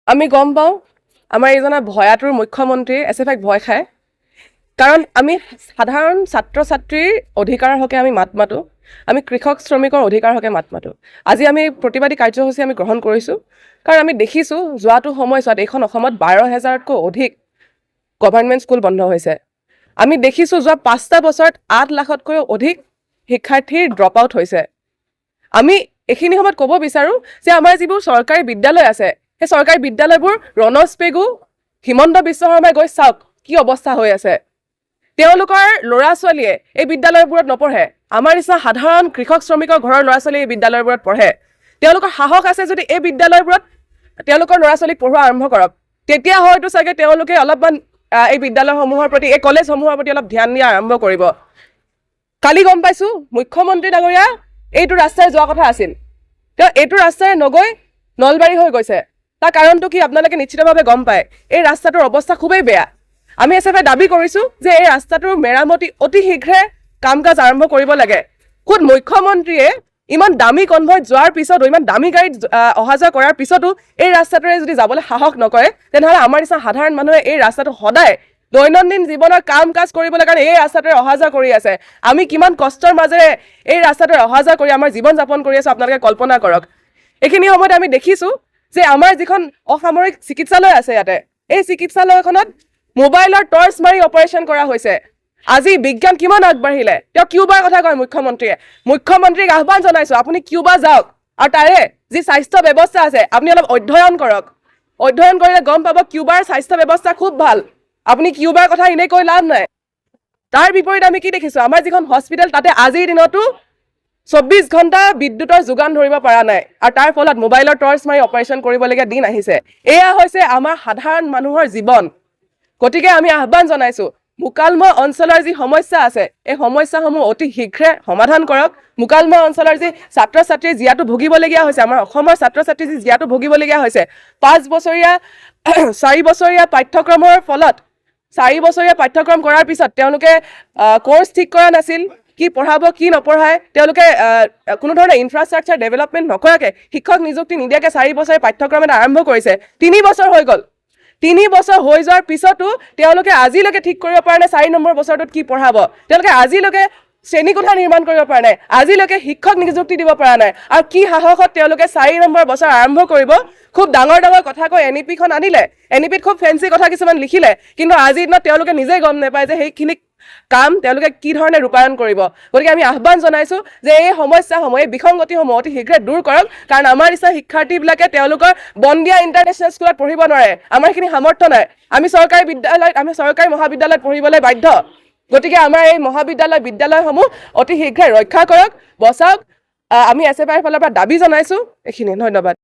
আমি গম পাওঁ আমাৰ এইজনা ভয়াতুৰ মুখ্যমন্ত্ৰী এছেফাইক ভয় খায় কাৰণ আমি সাধাৰণ ছাত্ৰ ছাত্ৰীৰ অধিকাৰৰ হকে আমি মাত মাতোঁ আমি কৃষক শ্ৰমিকৰ অধিকাৰৰ হকে মাত মাতোঁ আজি আমি প্ৰতিবাদী কাৰ্যসূচী আমি গ্ৰহণ কৰিছোঁ কাৰণ আমি দেখিছোঁ যোৱাটো সময়ছোৱাত এইখন অসমত 12,000তকৈ অধিক গভৰ্ণমেণ্ট স্কুল বন্ধ হৈছে আমি দেখিছোঁ যোৱা 5টা বছৰত 8 লাখতকৈও অধিক শিক্ষাৰ্থীৰ ড্ৰপ আউট হৈছে আমি এইখিনি সময়ত ক'ব বিচাৰোঁ যে আমাৰ যিবোৰ চৰকাৰী বিদ্যালয় আছে সেই চৰকাৰী বিদ্যালয়বোৰ ৰণজ পেগু হিমন্ত বিশ্ব শৰ্মাই গৈ চাওক কি অৱস্থা হৈ আছে তেওঁলোকৰ ল'ৰা ছোৱালীয়ে এই বিদ্যালয়বোৰত নপঢ়ে আমাৰ নিচিনা সাধাৰণ কৃষক শ্ৰমিকৰ ঘৰৰ ল'ৰা ছোৱালী এই বিদ্যালয়বোৰত পঢ়ে তেওঁলোকৰ সাহস আছে যদি এই বিদ্যালয়বোৰত তেওঁলোকৰ ল'ৰা ছোৱালীক পঢ়োৱা আৰম্ভ কৰক তেতিয়া হয়তো চাগে তেওঁলোকে অলপমান এই বিদ্যালয়সমূহৰ প্ৰতি এই কলেজসমূহৰ প্ৰতি অলপ ধ্যান দিয়া আৰম্ভ কৰিব কালি গম পাইছোঁ মুখ্যমন্ত্ৰী ডাঙৰীয়া এইটো ৰাস্তাৰে যোৱা কথা আছিল তেওঁ এইটো ৰাস্তাৰে নগৈ নলবাৰী হৈ গৈছে তাৰ কাৰণটো কি আপোনালোকে নিশ্চিতভাৱে গম পায় এই ৰাস্তাটোৰ অৱস্থা খুবেই বেয়া আমি এছেফাই দাবী কৰিছোঁ যে এই ৰাস্তাটোৰ মেৰামতি অতি শীঘ্ৰে কাম কাজ আৰম্ভ কৰিব লাগে খুদ মুখ্যমন্ত্ৰীয়ে ইমান দামী কনভয়ত যোৱাৰ পিছতো ইমান দামী গাড়ীত অহা যোৱা কৰাৰ পিছতো এই ৰাস্তাটোৰে যদি যাবলৈ সাহস নকৰে তেনেহ'লে আমাৰ নিচিনা সাধাৰণ মানুহে এই ৰাস্তাটো সদায় দৈনন্দিন জীৱনৰ কাম কাজ কৰিবলৈ কাৰণে এই ৰাস্তাটোৰে অহা যোৱা কৰি আছে আমি কিমান কষ্টৰ মাজেৰে এই ৰাস্তাটোৰে অহা যোৱা কৰি আমাৰ জীৱন যাপন কৰি আছোঁ আপোনালোকে কল্পনা কৰক এইখিনি সময়ত আমি দেখিছোঁ যে আমাৰ যিখন অসামৰিক চিকিৎসালয় আছে ইয়াতে এই চিকিৎসালয়খনত মোবাইলৰ টৰ্চ মাৰি অপাৰেশ্যন কৰা হৈছে আজি বিজ্ঞান কিমান আগবাঢ়িলে তেওঁ কিউবাৰ কথা কয় মুখ্যমন্ত্ৰীক আহ্বান জনাইছোঁ আপুনি কিউবা যাওক আৰু তাৰে যি স্বাস্থ্য ব্যৱস্থা আছে আপুনি অলপ অধ্যয়ন কৰক অধ্যয়ন কৰিলে গম পাব কিউবাৰ স্বাস্থ্য ব্যৱস্থা খুব ভাল আপুনি কিউবাৰ কথা এনেই কৈ লাভ নাই তাৰ বিপৰীতে আমি কি দেখিছোঁ আমাৰ যিখন হস্পিটেল তাতে আজিৰ দিনতো 24 ঘণ্টা বিদ্যুতৰ যোগান ধৰিব পৰা নাই আৰু তাৰ ফলত মোবাইলৰ টৰ্চ মাৰি অপাৰেশ্যন কৰিবলগীয়া দিন আহিছে এয়া হৈছে আমাৰ সাধাৰণ মানুহৰ জীৱন গতিকে আমি আহ্বান জনাইছোঁ মুকালমুৱা অঞ্চলৰ যি সমস্যা আছে এই সমস্যাসমূহ অতি শীঘ্ৰে সমাধান কৰক মুকালমুৱা অঞ্চলৰ যি ছাত্ৰ ছাত্ৰী জিয়াটো ভুগিবলগীয়া হৈছে আমাৰ অসমৰ ছাত্ৰ ছাত্ৰী যি জিয়াটো ভুগিবলগীয়া হৈছে 4 বছৰীয়া পাঠ্যক্ৰমৰ ফলত 4 বছৰীয়া পাঠ্যক্ৰম কৰাৰ পিছত তেওঁলোকে কোৰ্চ ঠিক কৰা নাছিল কি পঢ়াব কি নপঢ়ায় তেওঁলোকে কোনো ধৰণৰ ইনফ্ৰাষ্ট্ৰাকচাৰ ডেভেলপমেণ্ট নকৰাকৈ শিক্ষক নিযুক্তি নিদিয়াকৈ 4 বছৰীয়া পাঠ্যক্ৰম এটা আৰম্ভ কৰিছে 3 বছৰ হৈ গ'ল 3 বছৰ হৈ যোৱাৰ পিছতো তেওঁলোকে আজিলৈকে ঠিক কৰিব পৰা নাই 4 নম্বৰ বছৰটোত কি পঢ়াব তেওঁলোকে আজিলৈকে শ্ৰেণীকোঠা নিৰ্মাণ কৰিব পৰা নাই আজিলৈকে শিক্ষক নিযুক্তি দিব পৰা নাই আৰু কি সাহসত তেওঁলোকে 4 নম্বৰ বছৰ আৰম্ভ কৰিব খুব ডাঙৰ কথা কৈ এনইপিখন আনিলে এনইপিত খুব ফেন্সি কথা কিছুমান লিখিলে কিন্তু আজিৰ দিনত তেওঁলোকে নিজেই গম নাপায় যে সেইখিনি কাম তেওঁলোকে কি ধৰণে ৰূপায়ণ কৰিব গতিকে আমি আহ্বান জনাইছোঁ যে এই সমস্যাসমূহ এই বিসংগতিসমূহ অতি শীঘ্ৰে দূৰ কৰক কাৰণ আমাৰ নিচিনা শিক্ষাৰ্থীবিলাকে তেওঁলোকৰ বনদিয়া ইণ্টাৰনেশ্যনেল স্কুলত পঢ়িব নোৱাৰে আমাৰ এইখিনি সামৰ্থ্য নাই আমি চৰকাৰী মহাবিদ্যালয়ত পঢ়িবলৈ বাধ্য গতিকে আমাৰ এই বিদ্যালয়সমূহ অতি শীঘ্ৰে ৰক্ষা কৰক বচাওক আমি এছেফাইৰ ফালৰ পৰা দাবী জনাইছোঁ এইখিনি ধন্যবাদ